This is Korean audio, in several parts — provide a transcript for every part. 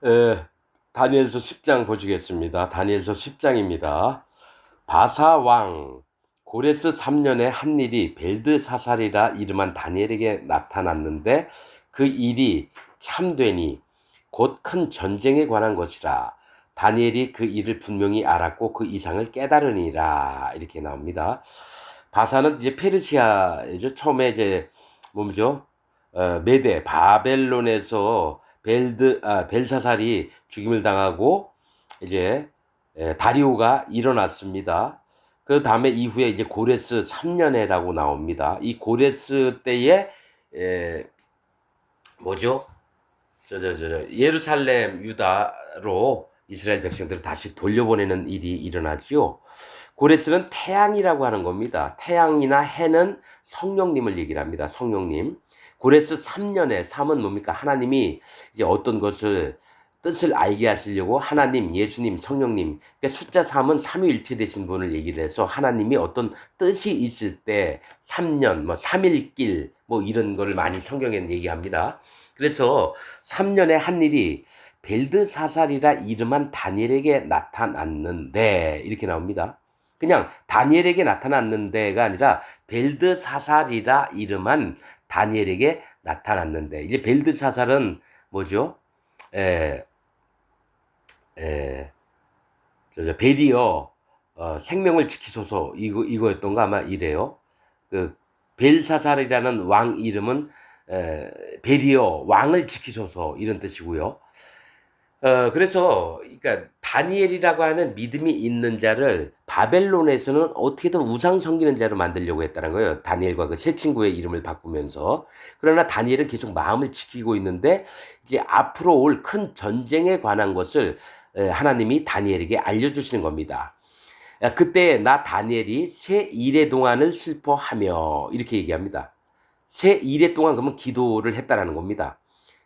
에, 다니엘서 10장 보시겠습니다. 다니엘서 10장입니다. 바사 왕 고레스 3년에 한 일이 벨드사살이라 이름한 다니엘에게 나타났는데 그 일이 참되니 곧 큰 전쟁에 관한 것이라. 다니엘이 그 일을 분명히 알았고 그 이상을 깨달으니라. 이렇게 나옵니다. 바사는 이제 페르시아죠. 처음에 이제 뭐죠? 메데 바벨론에서 벨사살이 죽임을 당하고 이제 다리오가 일어났습니다. 그 다음에 이후에 이제 고레스 3년에라고 나옵니다. 이 고레스 때에 에, 뭐죠? 예루살렘 유다로 이스라엘 백성들을 다시 돌려보내는 일이 일어나지요. 고레스는 태양이라고 하는 겁니다. 태양이나 해는 성령님을 얘기를 합니다. 성령님. 고레스 3년에 3은 뭡니까? 하나님이 이제 어떤 것을 뜻을 알게 하시려고 하나님, 예수님, 성령님. 그러니까 숫자 3은 삼위일체 되신 분을 얘기를 해서 하나님이 어떤 뜻이 있을 때 3년, 뭐 3일길 뭐 이런 거를 많이 성경에는 얘기합니다. 그래서 3년에 한 일이 벨드사살이라 이름한 다니엘에게 나타났는데 이렇게 나옵니다. 그냥 다니엘에게 나타났는데가 아니라 벨드사살이라 이름한 다니엘에게 나타났는데, 이제 벨드사살은 뭐죠? 에, 에, 베리어 생명을 지키소서 이거였던가 아마 이래요. 그 벨사살이라는 왕 이름은 베리어 왕을 지키소서 이런 뜻이고요. 그래서 그러니까 다니엘이라고 하는 믿음이 있는 자를 바벨론에서는 어떻게든 우상 섬기는 자로 만들려고 했다는 거예요. 다니엘과 그 세 친구의 이름을 바꾸면서. 그러나 다니엘은 계속 마음을 지키고 있는데 이제 앞으로 올 큰 전쟁에 관한 것을 하나님이 다니엘에게 알려주시는 겁니다. 그때 나 다니엘이 새 이래 동안을 슬퍼하며 이렇게 얘기합니다. 새 이래 동안 그러면 기도를 했다라는 겁니다.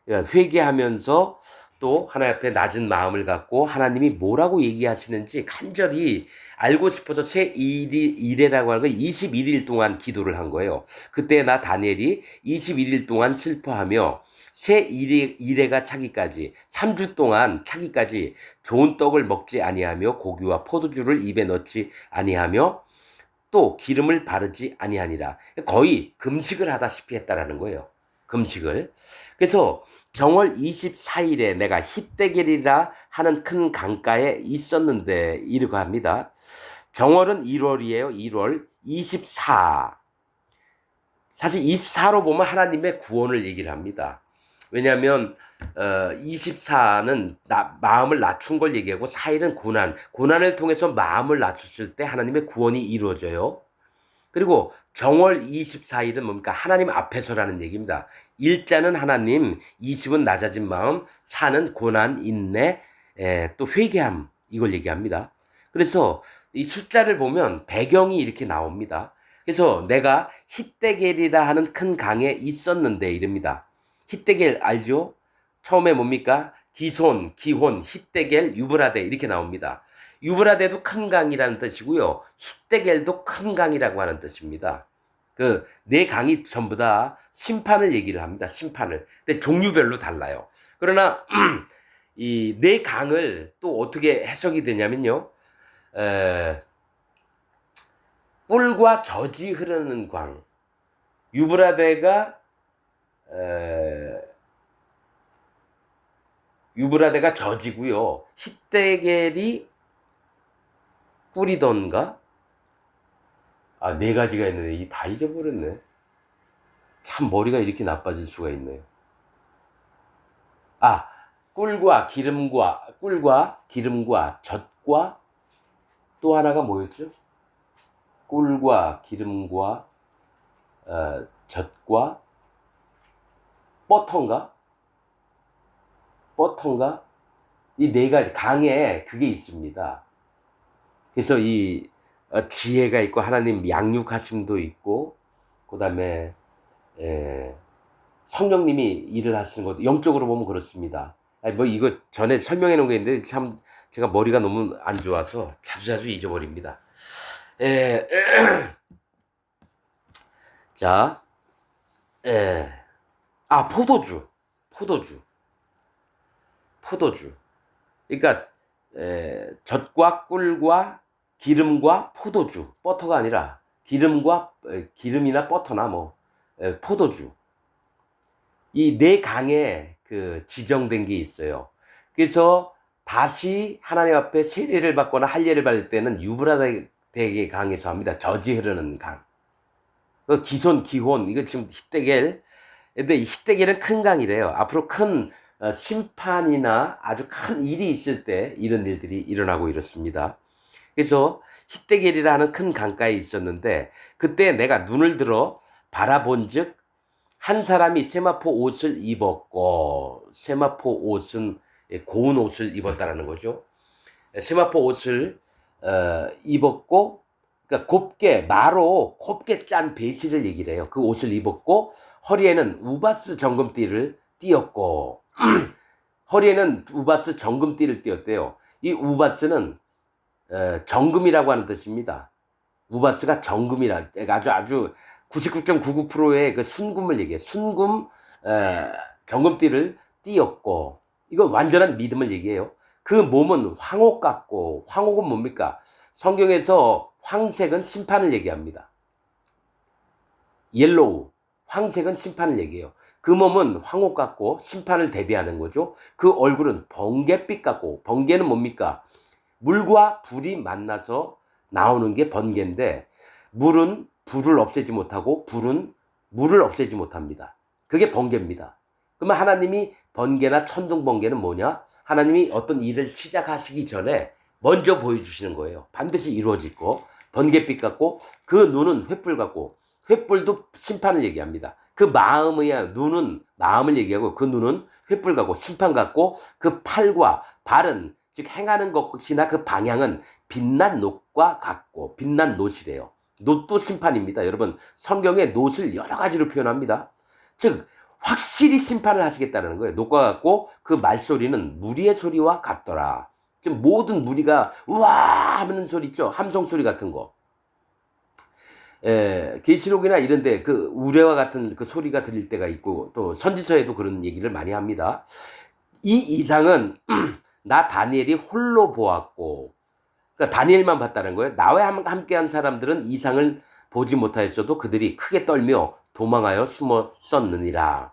회개하면서 또 하나님 앞에 낮은 마음을 갖고 하나님이 뭐라고 얘기하시는지 간절히 알고 싶어서 새 이래라고 하는 거 21일 동안 기도를 한 거예요. 그때 나 다니엘이 21일 동안 슬퍼하며 새 이래가 차기까지 3주 동안 차기까지 좋은 떡을 먹지 아니하며 고기와 포도주를 입에 넣지 아니하며 또 기름을 바르지 아니하니라. 거의 금식을 하다시피 했다라는 거예요. 금식을. 그래서 정월 24일에 내가 히데겔이라 하는 큰 강가에 있었는데 이러고 합니다. 정월은 1월이에요. 1월 24. 사실 24로 보면 하나님의 구원을 얘기를 합니다. 왜냐하면 24는 마음을 낮춘 걸 얘기하고 4일은 고난을 통해서 마음을 낮췄을 때 하나님의 구원이 이루어져요. 그리고 정월 24일은 뭡니까? 하나님 앞에서라는 얘기입니다. 일자는 하나님, 20은 낮아진 마음, 4는 고난, 인내, 또 회개함 이걸 얘기합니다. 그래서 이 숫자를 보면 배경이 이렇게 나옵니다. 그래서 내가 히데겔이라 하는 큰 강에 있었는데 이릅니다. 히데겔 알죠? 처음에 뭡니까? 기손, 기혼, 히데겔, 유브라데 이렇게 나옵니다. 유브라데도 큰 강이라는 뜻이고요. 히데겔도 큰 강이라고 하는 뜻입니다. 그 네 강이 전부 다 심판을 얘기를 합니다. 심판을. 근데 종류별로 달라요. 그러나 이 네 강을 또 어떻게 해석이 되냐면요. 에, 꿀과 젖이 흐르는 광. 유브라데가 에, 유브라데가 젖이고요. 히데겔이 꿀이던가? 아, 네 가지가 있는데 이 다 잊어버렸네. 참 머리가 이렇게 나빠질 수가 있네요. 아, 꿀과 기름과 젖과 또 하나가 뭐였죠? 꿀과 기름과 젖과 버터인가? 버터인가? 이 네 가지 강에 그게 있습니다. 그래서 이 지혜가 있고 하나님 양육하심도 있고 그다음에 성령님이 일을 하시는 것도 영적으로 보면 그렇습니다. 아니, 뭐 이거 전에 설명해 놓은 게 있는데 참 제가 머리가 너무 안 좋아서 자주자주 잊어버립니다. 에, 자, 에, 포도주. 포도주. 그러니까 젖과 꿀과 기름과 포도주, 버터가 아니라 기름이나 버터나 포도주. 이 네 강에 그 지정된 게 있어요. 그래서 다시 하나님 앞에 세례를 받거나 할례를 받을 때는 유브라데의 강에서 합니다. 젖이 흐르는 강. 그 기손, 기혼, 이거 지금 히데겔. 근데 이 히데겔은 큰 강이래요. 앞으로 큰 심판이나 아주 큰 일이 있을 때 이런 일들이 일어나고 이렇습니다. 그래서 히데겔이라는 큰 강가에 있었는데, 그때 내가 눈을 들어 바라본즉 한 사람이 세마포 옷을 입었고, 세마포 옷은 고운 옷을 입었다라는 거죠. 세마포 옷을 입었고, 그러니까 마로 곱게 짠 배실을 얘기를 해요. 그 옷을 입었고, 허리에는 우바스 정금띠를 띄었고, 허리에는 우바스 정금띠를 띄었대요. 이 우바스는 정금이라고 하는 뜻입니다. 우바스가 정금이라, 아주 99.99%의 그 순금을 얘기해요. 순금 정금띠를 띄었고, 이건 완전한 믿음을 얘기해요. 그 몸은 황옥 같고, 황옥은 뭡니까? 성경에서 황색은 심판을 얘기합니다. 옐로우, 황색은 심판을 얘기해요. 그 몸은 황옥 같고 심판을 대비하는 거죠. 그 얼굴은 번갯빛 같고, 번개는 뭡니까? 물과 불이 만나서 나오는 게 번개인데, 물은 불을 없애지 못하고 불은 물을 없애지 못합니다. 그게 번개입니다. 그러면 하나님이 번개나 천둥 번개는 뭐냐? 하나님이 어떤 일을 시작하시기 전에 먼저 보여주시는 거예요. 반드시 이루어질 거. 번갯빛 같고, 그 눈은 횃불 같고, 횃불도 심판을 얘기합니다. 그 눈은 마음을 얘기하고, 그 눈은 횃불 같고 심판 같고, 그 팔과 발은, 즉 행하는 것이나 그 방향은 빛난 놋과 같고, 빛난 놋이래요. 놋도 심판입니다. 여러분, 성경에 놋을 여러 가지로 표현합니다. 즉 확실히 심판을 하시겠다는 거예요. 놋과 같고 그 말소리는 무리의 소리와 같더라. 지금 모든 무리가 우와 하는 소리 있죠. 함성 소리 같은 거. 계시록이나 이런데 그 우레와 같은 그 소리가 들릴 때가 있고, 또 선지서에도 그런 얘기를 많이 합니다. 이 이상은 나 다니엘이 홀로 보았고, 그러니까 다니엘만 봤다는 거예요. 나와 함께한 사람들은 이상을 보지 못하였어도 그들이 크게 떨며 도망하여 숨었었느니라.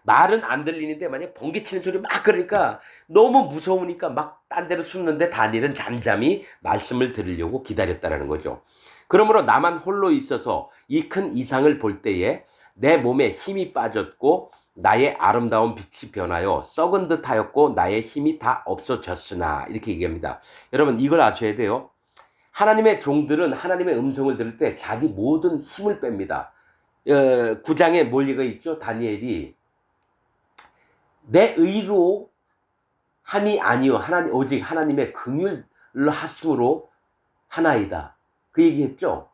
말은 안 들리는데 만약 번개치는 소리 막 그러니까 너무 무서우니까 막 딴 데로 숨는데, 다니엘은 잠잠히 말씀을 들으려고 기다렸다라는 거죠. 그러므로 나만 홀로 있어서 이 큰 이상을 볼 때에 내 몸에 힘이 빠졌고 나의 아름다운 빛이 변하여 썩은 듯 하였고 나의 힘이 다 없어졌으나, 이렇게 얘기합니다. 여러분, 이걸 아셔야 돼요. 하나님의 종들은 하나님의 음성을 들을 때 자기 모든 힘을 뺍니다. 9장에 뭘 얘기가 있죠? 다니엘이 내 의로 함이 아니요 오직 하나님의 긍휼로 하심으로 하나이다. 그 얘기했죠.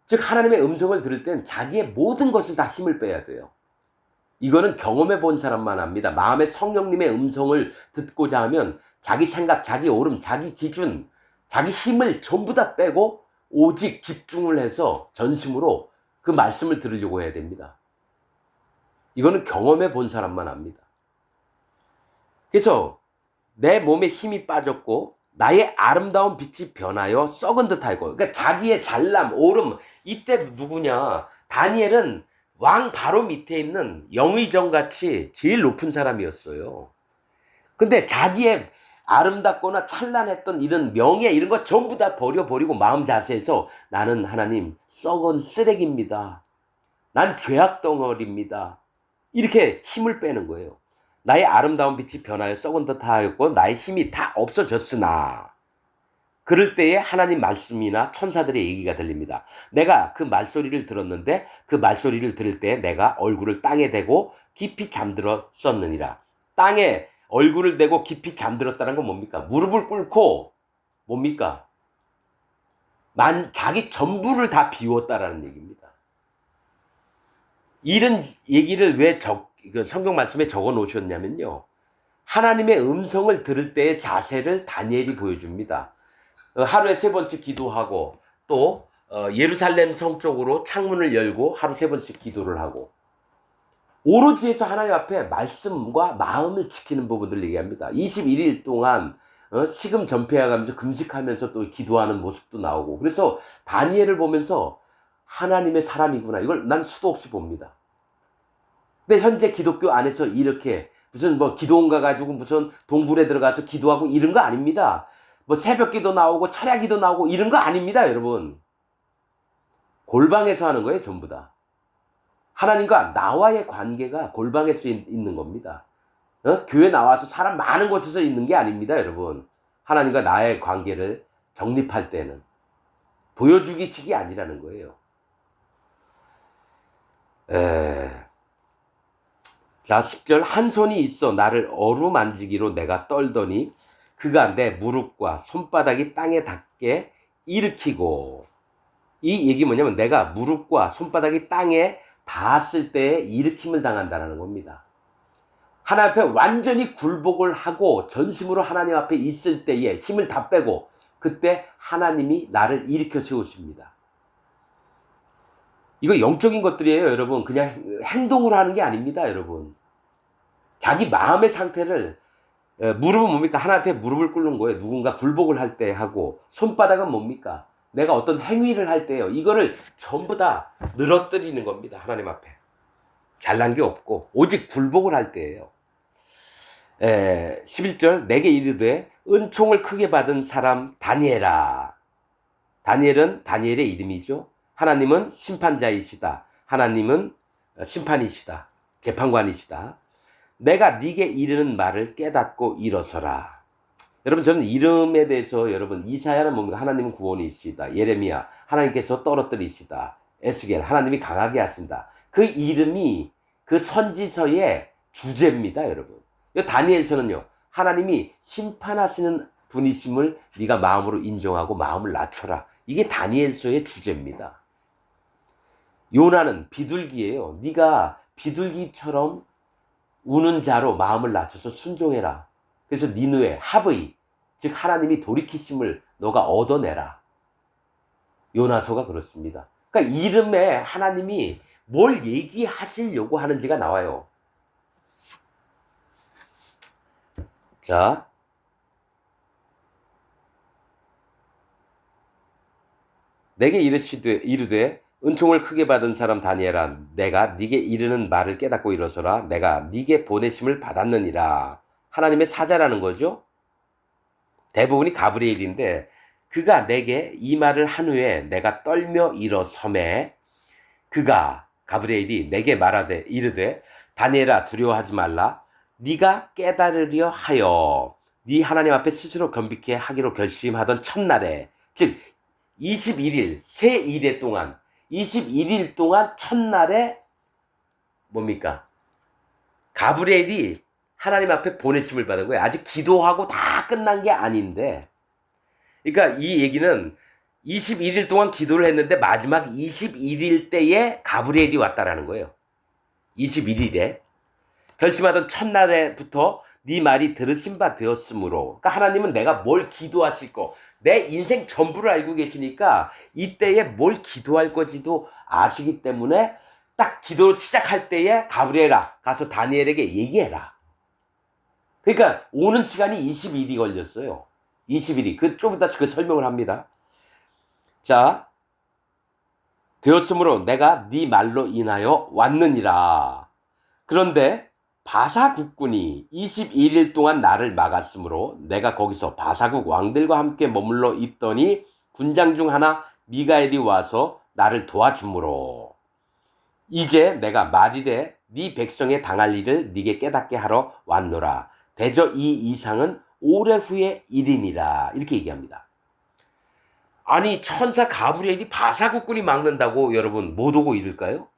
즉 하나님의 음성을 들을 땐 자기의 모든 것을 다 힘을 빼야 돼요. 이거는 경험해 본 사람만 합니다. 마음의 성령님의 음성을 듣고자 하면 자기 생각, 자기 오름, 자기 기준, 자기 힘을 전부 다 빼고 오직 집중을 해서 전심으로 그 말씀을 들으려고 해야 됩니다. 이거는 경험해 본 사람만 합니다. 그래서 내 몸에 힘이 빠졌고 나의 아름다운 빛이 변하여 썩은 듯하고, 그러니까 자기의 잘남, 오름. 이때 누구냐? 다니엘은 왕 바로 밑에 있는 영의정같이 제일 높은 사람이었어요. 근데 자기의 아름답거나 찬란했던 이런 명예, 이런 거 전부 다 버려버리고 마음 자세에서 나는 하나님 썩은 쓰레기입니다. 난 죄악 덩어리입니다. 이렇게 힘을 빼는 거예요. 나의 아름다운 빛이 변하여 썩은 듯 하였고 나의 힘이 다 없어졌으나, 그럴 때에 하나님 말씀이나 천사들의 얘기가 들립니다. 내가 그 말소리를 들었는데 그 말소리를 들을 때 내가 얼굴을 땅에 대고 깊이 잠들었었느니라. 땅에 얼굴을 대고 깊이 잠들었다는 건 뭡니까? 무릎을 꿇고 뭡니까? 자기 전부를 다 비웠다라는 얘기입니다. 이런 얘기를 왜 성경 말씀에 적어 놓으셨냐면요, 하나님의 음성을 들을 때의 자세를 다니엘이 보여줍니다. 하루에 3번씩 기도하고, 또 예루살렘 성 쪽으로 창문을 열고 하루 3번씩 기도를 하고, 오로지 해서 하나님 앞에 말씀과 마음을 지키는 부분들을 얘기합니다. 21일 동안 식음 전폐해가면서 금식하면서 또 기도하는 모습도 나오고, 그래서 다니엘을 보면서 하나님의 사람이구나, 이걸 난 수도 없이 봅니다. 근데 현재 기독교 안에서 이렇게 무슨 뭐 기도원 가가지고 무슨 동굴에 들어가서 기도하고 이런 거 아닙니다. 뭐 새벽기도 나오고 철야기도 나오고 이런 거 아닙니다, 여러분. 골방에서 하는 거예요, 전부 다. 하나님과 나와의 관계가 골방에서 있는 겁니다. 교회 나와서 사람 많은 곳에서 있는 게 아닙니다, 여러분. 하나님과 나의 관계를 정립할 때는 보여주기식이 아니라는 거예요. 자, 10절. 한 손이 있어 나를 어루만지기로 내가 떨더니 그가 내 무릎과 손바닥이 땅에 닿게 일으키고, 이 얘기 뭐냐면 내가 무릎과 손바닥이 땅에 닿았을 때 일으킴을 당한다는 겁니다. 하나님 앞에 완전히 굴복을 하고 전심으로 하나님 앞에 있을 때에 힘을 다 빼고, 그때 하나님이 나를 일으켜 세우십니다. 이거 영적인 것들이에요, 여러분. 그냥 행동으로 하는 게 아닙니다, 여러분. 자기 마음의 상태를, 무릎은 뭡니까? 하나님 앞에 무릎을 꿇는 거예요. 누군가 굴복을 할 때 하고, 손바닥은 뭡니까? 내가 어떤 행위를 할 때요. 이거를 전부 다 늘어뜨리는 겁니다, 하나님 앞에. 잘난 게 없고 오직 굴복을 할 때예요. 11절. 내게 이르되 은총을 크게 받은 사람 다니엘아. 다니엘은 다니엘의 이름이죠. 하나님은 심판자이시다. 하나님은 심판이시다. 재판관이시다. 내가 네게 이르는 말을 깨닫고 일어서라. 여러분, 저는 이름에 대해서, 여러분, 이사야는 뭡니까? 하나님은 구원이시다. 예레미야, 하나님께서 떨어뜨리시다. 에스겔, 하나님이 강하게 하신다. 그 이름이 그 선지서의 주제입니다, 여러분. 다니엘서는요, 하나님이 심판하시는 분이심을 네가 마음으로 인정하고 마음을 낮춰라. 이게 다니엘서의 주제입니다. 요나는 비둘기예요. 네가 비둘기처럼 우는 자로 마음을 낮춰서 순종해라. 그래서 니느웨, 하브이, 즉 하나님이 돌이키심을 너가 얻어내라. 요나서가 그렇습니다. 그러니까 이름에 하나님이 뭘 얘기하시려고 하는지가 나와요. 자, 내게 이르되 은총을 크게 받은 사람 다니엘아, 내가 네게 이르는 말을 깨닫고 일어서라. 내가 네게 보내심을 받았느니라. 하나님의 사자라는 거죠. 대부분이 가브리엘인데, 그가 내게 이 말을 한 후에 내가 떨며 일어서매, 그가 가브리엘이 내게 말하되 이르되 다니엘아, 두려워하지 말라. 네가 깨달으려 하여 네 하나님 앞에 스스로 겸비케 하기로 결심하던 첫날에, 즉 21일 새 일해 동안, 21일 동안 첫날에 뭡니까? 가브리엘이 하나님 앞에 보내심을 받은 거예요. 아직 기도하고 다 끝난 게 아닌데, 그러니까 이 얘기는 21일 동안 기도를 했는데 마지막 21일 때에 가브리엘이 왔다라는 거예요. 21일에 결심하던 첫날에부터 네 말이 들으신 바 되었으므로, 그러니까 하나님은 내가 뭘 기도하실 거, 내 인생 전부를 알고 계시니까 이때에 뭘 기도할 거지도 아시기 때문에 딱 기도 시작할 때에 가브리엘아, 가서 다니엘에게 얘기해라. 그러니까 오는 시간이 20일이 걸렸어요. 20일이. 좀 이따 그 설명을 합니다. 자, 되었으므로 내가 네 말로 인하여 왔느니라. 그런데 바사 국군이 21일 동안 나를 막았으므로 내가 거기서 바사국 왕들과 함께 머물러 있더니 군장 중 하나 미가엘이 와서 나를 도와주므로 이제 내가 말일에 네 백성에 당할 일을 네게 깨닫게 하러 왔노라. 대저 이 이상은 오래 후의 일이니라. 이렇게 얘기합니다. 아니, 천사 가브리엘이 바사 국군이 막는다고 여러분 못 오고 이럴까요?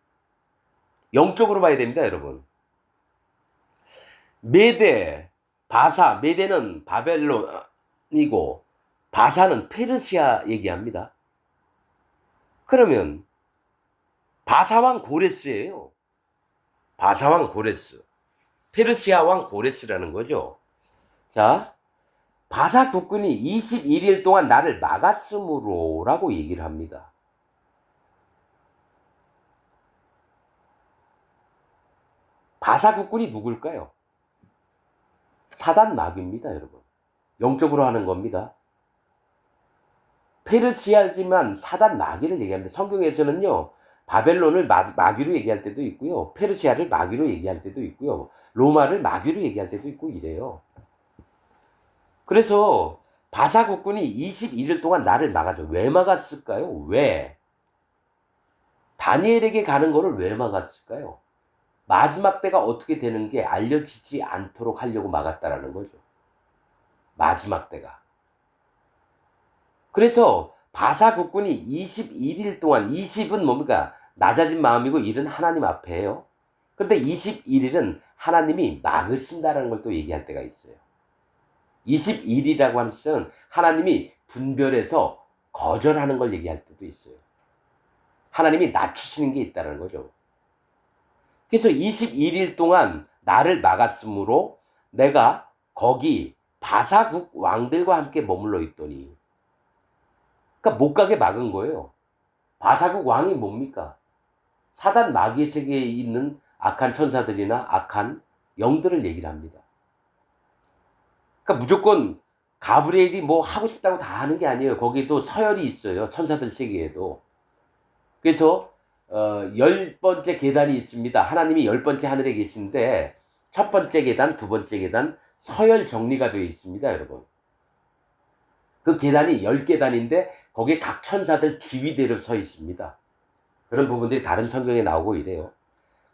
영적으로 봐야 됩니다, 여러분. 메데, 바사, 메데는 바벨론이고 바사는 페르시아 얘기합니다. 그러면 바사왕 고레스예요. 바사왕 고레스. 페르시아 왕 고레스라는 거죠. 자, 바사 국군이 21일 동안 나를 막았으므로 라고 얘기를 합니다. 바사국군이 누굴까요? 사단 마귀입니다, 여러분. 영적으로 하는 겁니다. 페르시아지만 사단 마귀를 얘기합니다. 성경에서는요, 바벨론을 마귀로 얘기할 때도 있고요, 페르시아를 마귀로 얘기할 때도 있고요, 로마를 마귀로 얘기할 때도 있고 이래요. 그래서 바사국군이 21일 동안 나를 막아서 왜 막았을까요? 왜? 다니엘에게 가는 거를 왜 막았을까요? 마지막 때가 어떻게 되는 게 알려지지 않도록 하려고 막았다라는 거죠. 마지막 때가. 그래서 바사국군이 21일 동안, 20은 뭡니까? 낮아진 마음이고 1은 하나님 앞에요. 그런데 21일은 하나님이 막으신다라는 걸 또 얘기할 때가 있어요. 21이라고 하는 시는 하나님이 분별해서 거절하는 걸 얘기할 때도 있어요. 하나님이 낮추시는 게 있다는 거죠. 그래서 21일 동안 나를 막았으므로 내가 거기 바사국 왕들과 함께 머물러 있더니, 그러니까 못 가게 막은 거예요. 바사국 왕이 뭡니까? 사단 마귀의 세계에 있는 악한 천사들이나 악한 영들을 얘기를 합니다. 그러니까 무조건 가브리엘이 뭐 하고 싶다고 다 하는 게 아니에요. 거기도 서열이 있어요. 천사들 세계에도. 그래서 10번째 계단이 있습니다. 하나님이 10번째 하늘에 계신데 첫 번째 계단, 두 번째 계단 서열 정리가 되어 있습니다, 여러분. 그 계단이 10계단인데 거기에 각 천사들 지위대로 서 있습니다. 그런 부분들이 다른 성경에 나오고 이래요.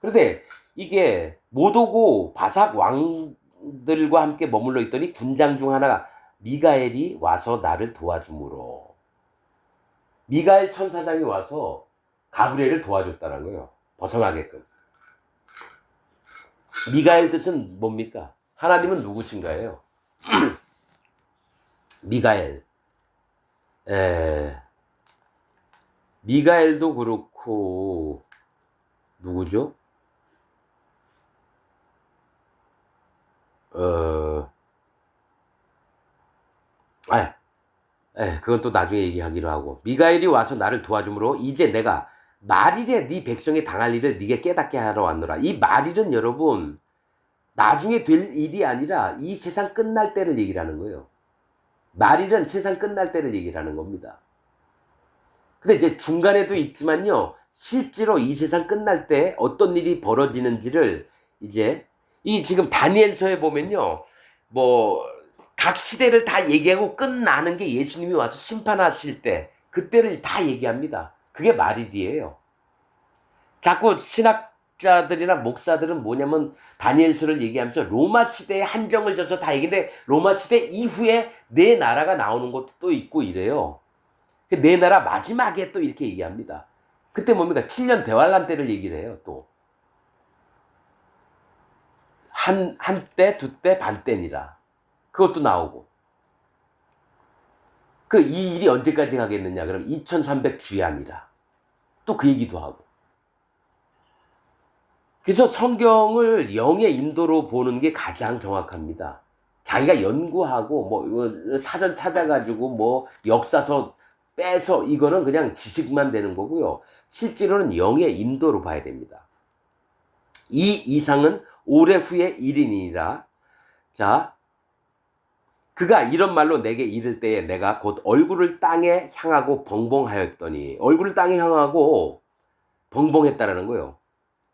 그런데 이게 못 오고 바삭 왕들과 함께 머물러 있더니 군장 중 하나 미가엘이 와서 나를 도와주므로, 미가엘 천사장이 와서 가브리엘을 도와줬다는 거예요. 벗어나게끔. 미가엘 뜻은 뭡니까? 하나님은 누구신가요? 미가엘. 미가엘도 그렇고 누구죠? 그건 또 나중에 얘기하기로 하고, 미가엘이 와서 나를 도와주므로 이제 내가 말일에 네 백성이 당할 일을 네게 깨닫게 하러 왔노라. 이 말일은 여러분 나중에 될 일이 아니라 이 세상 끝날 때를 얘기를 하는 거예요. 말일은 세상 끝날 때를 얘기를 하는 겁니다. 근데 이제 중간에도 있지만요, 실제로 이 세상 끝날 때 어떤 일이 벌어지는지를 이제 이 지금 다니엘서에 보면요, 뭐 각 시대를 다 얘기하고 끝나는 게 예수님이 와서 심판하실 때 그때를 다 얘기합니다. 그게 말일이에요. 자꾸 신학자들이나 목사들은 뭐냐면 다니엘서를 얘기하면서 로마 시대에 한정을 져서 다 얘기인데, 로마 시대 이후에 네 나라가 나오는 것도 또 있고 이래요. 네 나라 마지막에 또 이렇게 얘기합니다. 그때 뭡니까? 7년 대환란 때를 얘기를 해요. 또 한때, 두때, 반때니라. 그것도 나오고. 이 일이 언제까지 가겠느냐? 그럼 2300 주야니라. 또 그 얘기도 하고. 그래서 성경을 영의 인도로 보는 게 가장 정확합니다. 자기가 연구하고 뭐 사전 찾아가지고 뭐 역사서 빼서 이거는 그냥 지식만 되는 거고요. 실제로는 영의 인도로 봐야 됩니다. 이 이상은 오래 후에 일이니라. 자, 그가 이런 말로 내게 이를 때에 내가 곧 얼굴을 땅에 향하고 벙벙하였더니, 얼굴을 땅에 향하고 벙벙했다라는 거예요.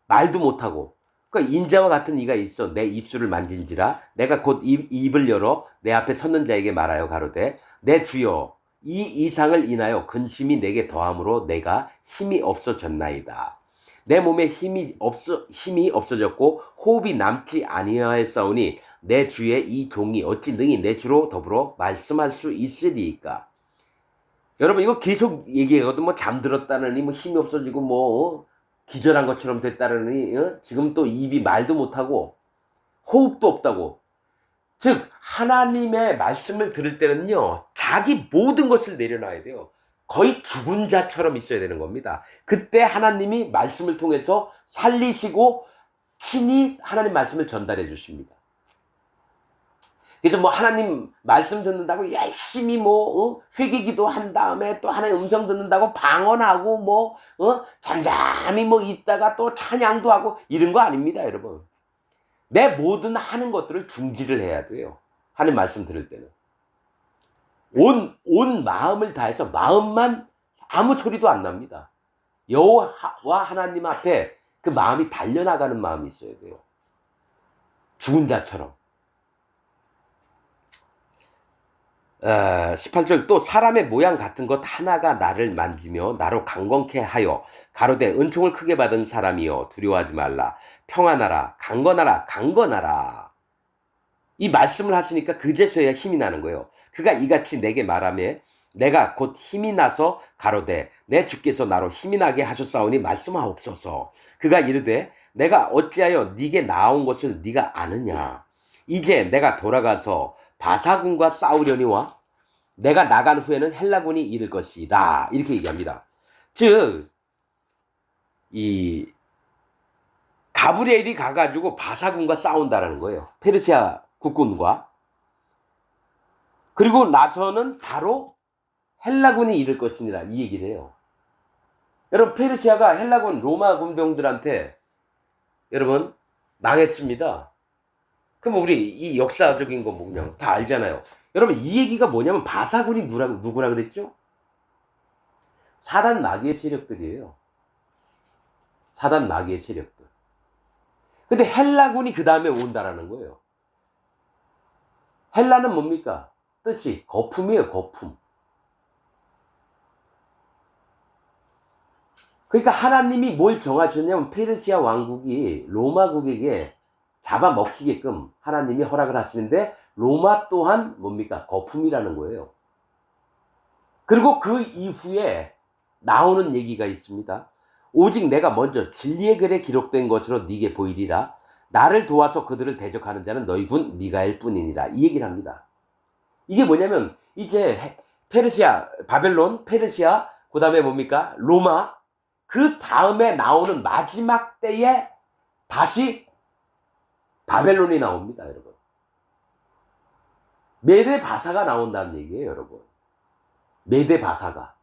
말도 못하고. 그러니까 인자와 같은 이가 있어 내 입술을 만진지라 내가 곧 입을 열어 내 앞에 섰는 자에게 말하여 가로되, 내 주여 이 이상을 인하여 근심이 내게 더함으로 내가 힘이 없어졌나이다. 내 몸에 힘이 없어졌고 호흡이 남지 아니하였사오니 내 주의 이 종이 어찌 능히 내 주로 더불어 말씀할 수 있으리이까. 여러분 이거 계속 얘기하거든. 뭐 잠들었다느니 뭐 힘이 없어지고 뭐 기절한 것처럼 됐다느니 지금 또 입이 말도 못하고 호흡도 없다고. 즉 하나님의 말씀을 들을 때는요, 자기 모든 것을 내려놔야 돼요. 거의 죽은 자처럼 있어야 되는 겁니다. 그때 하나님이 말씀을 통해서 살리시고 친히 하나님 말씀을 전달해 주십니다. 그래서 뭐 하나님 말씀 듣는다고 열심히 회개기도 한 다음에 또 하나님 음성 듣는다고 방언하고 잠잠히 있다가 또 찬양도 하고 이런 거 아닙니다, 여러분. 내 모든 하는 것들을 중지를 해야 돼요. 하는 말씀 들을 때는. 온 마음을 다해서 마음만 아무 소리도 안 납니다. 여호와 하나님 앞에 그 마음이 달려나가는 마음이 있어야 돼요. 죽은 자처럼. 18절 또 사람의 모양 같은 것 하나가 나를 만지며 나로 강건케 하여 가로되 은총을 크게 받은 사람이여 두려워하지 말라 평안하라 강건하라 이 말씀을 하시니까 그제서야 힘이 나는 거예요. 그가 이같이 내게 말하며 내가 곧 힘이 나서 가로되 내 주께서 나로 힘이 나게 하셨사오니 말씀하옵소서. 그가 이르되 내가 어찌하여 네게 나온 것을 네가 아느냐. 이제 내가 돌아가서 바사군과 싸우려니와 내가 나간 후에는 헬라군이 이를 것이다. 이렇게 얘기합니다. 즉 이 가브리엘이 가가지고 바사군과 싸운다라는 거예요. 페르시아 국군과. 그리고 나서는 바로 헬라군이 이를 것이니라 이 얘기를 해요. 여러분 페르시아가 헬라군 로마 군병들한테 여러분 망했습니다. 그럼 우리 이 역사적인 거 그냥 다 알잖아요. 여러분 이 얘기가 뭐냐면 바사군이 누구라 그랬죠? 사단 마귀의 세력들이에요. 사단 마귀의 세력들. 근데 헬라군이 그 다음에 온다라는 거예요. 헬라는 뭡니까? 뜻이 거품이에요. 거품. 그러니까 하나님이 뭘 정하셨냐면 페르시아 왕국이 로마국에게 잡아먹히게끔 하나님이 허락을 하시는데 로마 또한 뭡니까? 거품이라는 거예요. 그리고 그 이후에 나오는 얘기가 있습니다. 오직 내가 먼저 진리의 글에 기록된 것으로 네게 보이리라. 나를 도와서 그들을 대적하는 자는 너희 군 미가엘 뿐이니라. 이 얘기를 합니다. 이게 뭐냐면 이제 페르시아, 바벨론, 페르시아, 그 다음에 뭡니까? 로마, 그 다음에 나오는 마지막 때에 다시 바벨론이 나옵니다, 여러분. 메데 바사가 나온다는 얘기예요, 여러분. 메데 바사가.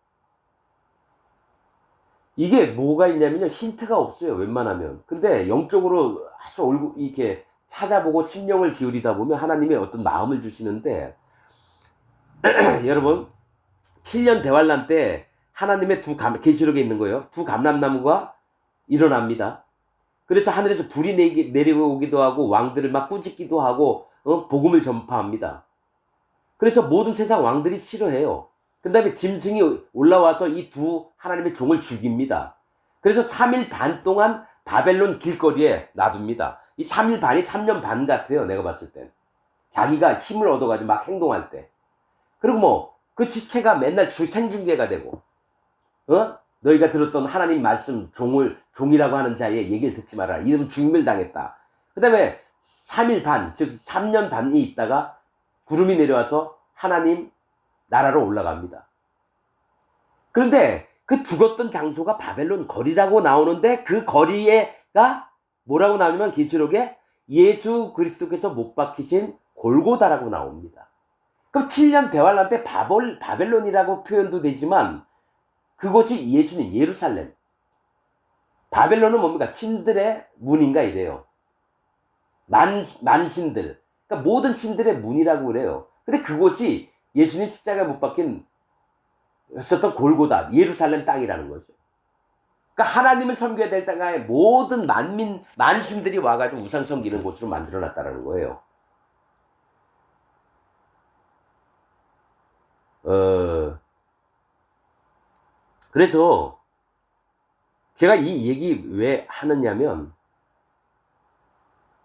이게 뭐가 있냐면요, 힌트가 없어요, 웬만하면. 근데 영적으로 아주 이렇게 찾아보고 심령을 기울이다 보면 하나님의 어떤 마음을 주시는데, 여러분, 7년 대환란 때 하나님의 계시록에 있는 거예요. 두 감람나무가 일어납니다. 그래서 하늘에서 불이 내려오기도 하고 왕들을 막 꾸짖기도 하고 복음을 전파합니다. 그래서 모든 세상 왕들이 싫어해요. 그 다음에 짐승이 올라와서 이 두 하나님의 종을 죽입니다. 그래서 3일 반 동안 바벨론 길거리에 놔둡니다. 이 3일 반이 3년 반 같아요. 내가 봤을 땐. 자기가 힘을 얻어가지고 막 행동할 때. 그리고 뭐 그 시체가 맨날 생중계가 되고 너희가 들었던 하나님 말씀 종이라고 하는 자의 얘기를 듣지 말아라. 이러면 죽임을 당했다. 그 다음에 3일 반, 즉 3년 반이 있다가 구름이 내려와서 하나님 나라로 올라갑니다. 그런데 그 죽었던 장소가 바벨론 거리라고 나오는데 그 거리가 뭐라고 나오냐면 계시록에 예수 그리스도께서 못 박히신 골고다라고 나옵니다. 그럼 7년 대환란 때 바벨론이라고 표현도 되지만 그곳이 예수님 예루살렘. 바벨론은 뭡니까? 신들의 문인가 이래요. 만신들. 그러니까 모든 신들의 문이라고 그래요. 근데 그곳이 예수님 십자가에 못 박힌 썼던 골고다 예루살렘 땅이라는 거죠. 그러니까 하나님을 섬겨야 될 땅에 모든 만신들이 와가지고 우상 섬기는 곳으로 만들어놨다는 거예요. 그래서 제가 이 얘기 왜 하느냐면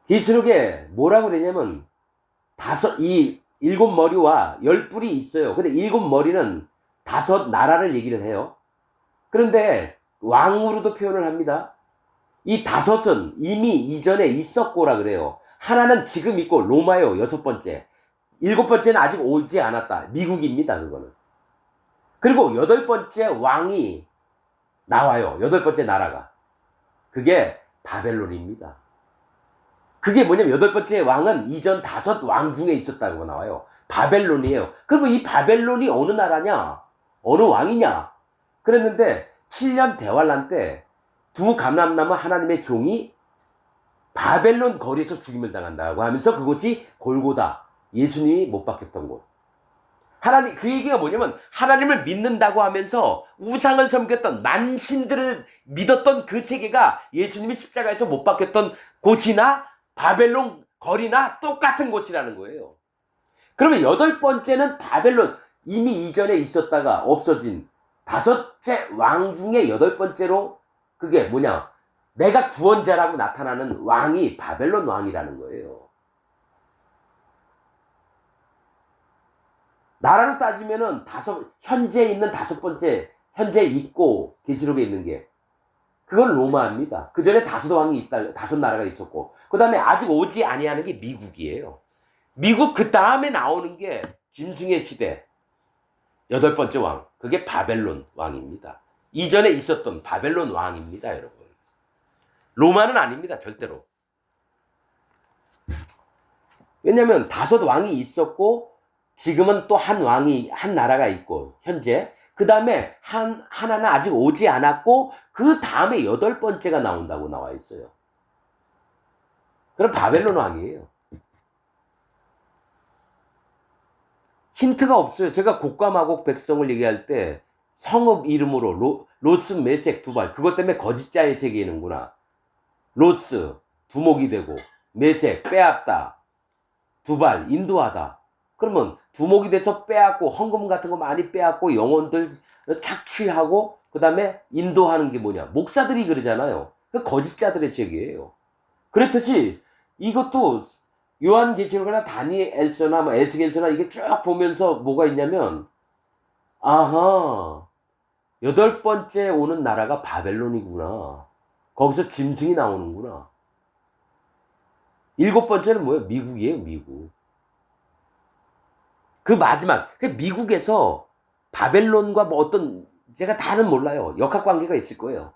계시록에 뭐라고 그러냐면 이 7머리와 10뿔이 있어요. 근데 7머리는 5 나라를 얘기를 해요. 그런데 왕으로도 표현을 합니다. 이 5은 이미 이전에 있었고라 그래요. 하나는 지금 있고 로마요 6번째. 7번째는 아직 오지 않았다. 미국입니다. 그거는. 그리고 8번째 왕이 나와요. 8번째 나라가. 그게 바벨론입니다. 그게 뭐냐면 8번째 왕은 이전 5 왕 중에 있었다고 나와요. 바벨론이에요. 그러면 이 바벨론이 어느 나라냐? 어느 왕이냐? 그랬는데 7년 대환란 때 두 감람나무 하나님의 종이 바벨론 거리에서 죽임을 당한다고 하면서 그곳이 골고다, 예수님이 못 박혔던 곳. 하나님, 그 얘기가 뭐냐면 하나님을 믿는다고 하면서 우상을 섬겼던 만신들을 믿었던 그 세계가 예수님이 십자가에서 못 박혔던 곳이나 바벨론 거리나 똑같은 곳이라는 거예요. 그러면 여덟 번째는 바벨론, 이미 이전에 있었다가 없어진 다섯째 왕 중에 여덟 번째로 그게 뭐냐, 내가 구원자라고 나타나는 왕이 바벨론 왕이라는 거예요. 나라로 따지면은 현재 있는 다섯 번째, 현재 있고 계시록에 있는 게 그건 로마입니다. 그 전에 다섯 왕이 있다, 다섯 나라가 있었고, 그 다음에 아직 오지 아니하는 게 미국이에요. 미국 그 다음에 나오는 게 짐승의 시대, 여덟 번째 왕, 그게 바벨론 왕입니다. 이전에 있었던 바벨론 왕입니다, 여러분. 로마는 아닙니다, 절대로. 왜냐면 다섯 왕이 있었고, 지금은 또 한 왕이, 한 나라가 있고, 현재. 그 다음에 하나는 아직 오지 않았고, 그 다음에 여덟 번째가 나온다고 나와 있어요. 그럼 바벨론 왕이에요. 힌트가 없어요. 제가 곡과마곡 백성을 얘기할 때 성읍 이름으로 로스, 메색, 두발, 그것 때문에 거짓자의 세계이는구나. 로스, 두목이 되고, 메색, 빼앗다, 두발, 인도하다. 그러면 두목이 돼서 빼앗고, 헌금 같은 거 많이 빼앗고, 영혼들 착취하고, 그 다음에 인도하는 게 뭐냐, 목사들이 그러잖아요. 그 거짓자들의 세계예요. 그렇듯이 이것도 요한계시록이나 다니엘서나 뭐 에스겔서나 이게 쭉 보면서 뭐가 있냐면, 아하, 여덟 번째 오는 나라가 바벨론이구나. 거기서 짐승이 나오는구나. 일곱 번째는 뭐예요? 미국이에요, 미국. 그 마지막, 그 미국에서 바벨론과 뭐 어떤, 제가 다는 몰라요. 역학관계가 있을 거예요.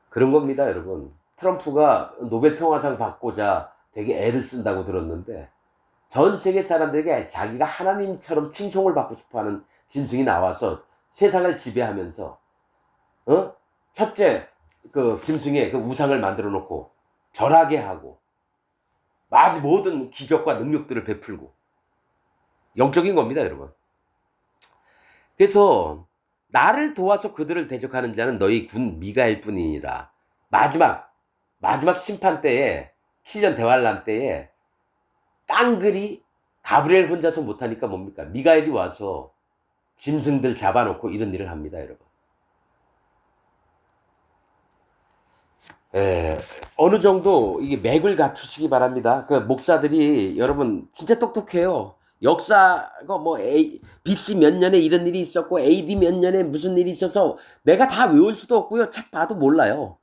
그런 겁니다, 여러분. 트럼프가 노벨 평화상 받고자 되게 애를 쓴다고 들었는데, 전 세계 사람들에게 자기가 하나님처럼 칭송을 받고 싶어하는 짐승이 나와서 세상을 지배하면서, 첫째 그 짐승의 그 우상을 만들어 놓고 절하게 하고, 마치 모든 기적과 능력들을 베풀고, 영적인 겁니다, 여러분. 그래서 나를 도와서 그들을 대적하는 자는 너희 군 미가엘 뿐이니라. 마지막 심판 때에, 7년 대환란 때에 깡그리 가브리엘 혼자서 못하니까 뭡니까? 미가엘이 와서 짐승들 잡아놓고 이런 일을 합니다, 여러분. 어느 정도 이게 맥을 갖추시기 바랍니다. 그 목사들이, 여러분 진짜 똑똑해요. 역사가 뭐 BC 몇 년에 이런 일이 있었고 AD 몇 년에 무슨 일이 있어서 내가 다 외울 수도 없고요. 책 봐도 몰라요.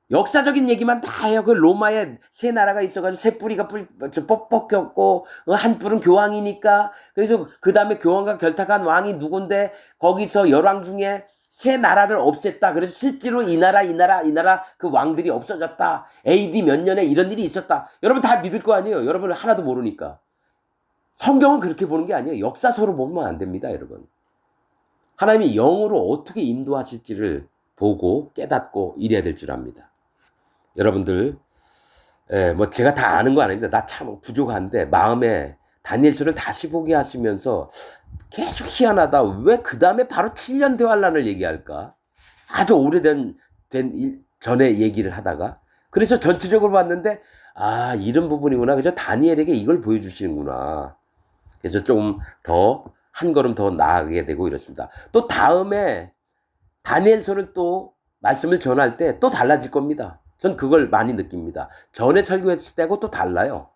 역사적인 얘기만 다 해요. 그 로마에 세 나라가 있어가지고 세 뿌리가 뽑혔고, 한 뿔은 교황이니까. 그래서 그 다음에 교황과 결탁한 왕이 누군데, 거기서 열왕 중에 세 나라를 없앴다. 그래서 실제로 이 나라 그 왕들이 없어졌다. AD 몇 년에 이런 일이 있었다. 여러분 다 믿을 거 아니에요. 여러분은 하나도 모르니까. 성경은 그렇게 보는 게 아니에요. 역사서로 보면 안 됩니다, 여러분. 하나님이 영으로 어떻게 인도하실지를 보고 깨닫고 이래야 될 줄 압니다. 여러분들, 뭐 제가 다 아는 거 아닙니다. 나 참 부족한데 마음에 다니엘서를 다시 보게 하시면서 계속 희한하다. 왜 그 다음에 바로 7년 대환란을 얘기할까? 아주 오래된 전에 얘기를 하다가, 그래서 전체적으로 봤는데 아, 이런 부분이구나. 그래서 다니엘에게 이걸 보여주시는구나. 그래서 좀 더 한 걸음 더 나아가게 되고 이렇습니다. 또 다음에 다니엘서를 또 말씀을 전할 때 또 달라질 겁니다. 전 그걸 많이 느낍니다. 전에 설교했을 때하고 또 달라요.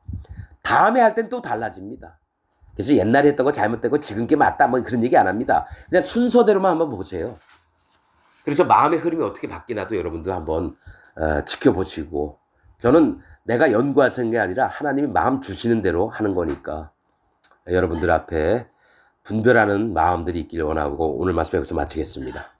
다음에 할 땐 또 달라집니다. 그래서 옛날에 했던 거 잘못되고 지금 게 맞다 뭐 그런 얘기 안 합니다. 그냥 순서대로만 한번 보세요. 그래서 마음의 흐름이 어떻게 바뀌나도 여러분들 한번 지켜보시고, 저는 내가 연구하는 게 아니라 하나님이 마음 주시는 대로 하는 거니까 여러분들 앞에 분별하는 마음들이 있길 원하고 오늘 말씀 여기서 마치겠습니다.